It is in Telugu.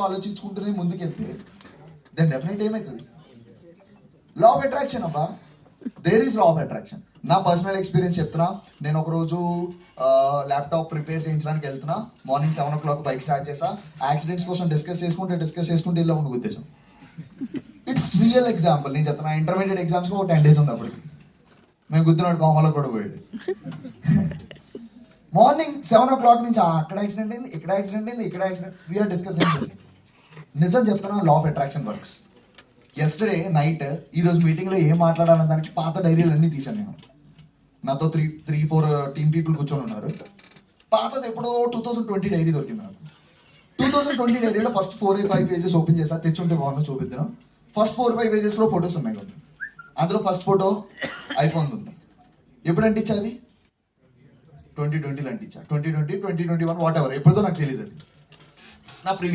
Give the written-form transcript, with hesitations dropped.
ఆలోచించుకుంటూనే ముందుకెళ్తే దెన్ డెఫినెట్ ఏమవుతుంది? లా ఆఫ్ అట్రాక్షన్ అబ్బా, there is law of attraction. నా పర్సనల్ ఎక్స్పీరియన్స్ చెప్తున్నా. నేను ఒకరోజు ల్యాప్టాప్ ప్రిపేర్ చేయించడానికి వెళ్తున్నా. మార్నింగ్ 7 o'clock బైక్ స్టార్ట్ చేసా. యాక్సిడెంట్స్ కోసం డిస్కస్ చేసుకుంటే ఇలా ఉన్న ఉద్దేశం. ఇట్స్ రియల్ ఎగ్జాంపుల్ నేను చెప్తున్నా. ఇంటర్మీడియట్ ఎగ్జామ్స్కి ఒక 10 days ఉంది అప్పటికి. మేము గుర్తున్నాడు కోమలో కూడా పోయాడు. మార్నింగ్ 7 o'clock నుంచి అక్కడ యాక్సిడెంట్ అయింది, ఇక్కడ యాక్సిడెంట్ అయింది, ఇక్కడ యాక్సిడెంట్, వీఆర్ డిస్కసింగ్. నిజం చెప్తున్నా, law of attraction works. Yesterday night ఈరోజు మీటింగ్లో ఏం మాట్లాడాలన్న దానికి పాత డైరీలు అన్నీ తీశాను నేను. నాతో 3-4 టీమ్ పీపుల్ కూర్చొని ఉన్నారు. పాతది ఎప్పుడో 2020 డైరీ దొరికింది నాకు. 2020 డైరీలో ఫస్ట్ 4-5 pages ఓపెన్ చేసా. తెచ్చుంటే బాగున్నా చూపిద్దాం. ఫస్ట్ 4-5 pagesలో ఫొటోస్ ఉన్నాయి కదా. అందులో ఫస్ట్ ఫోటో ఐఫోన్ ఉంది. ఎప్పుడు అంటించా అది? 2020 అంటించా. 2020, 2021 వాట్ ఎవర్, ఎప్పుడుదో నాకు తెలియదు. అది నా ప్రీవియస్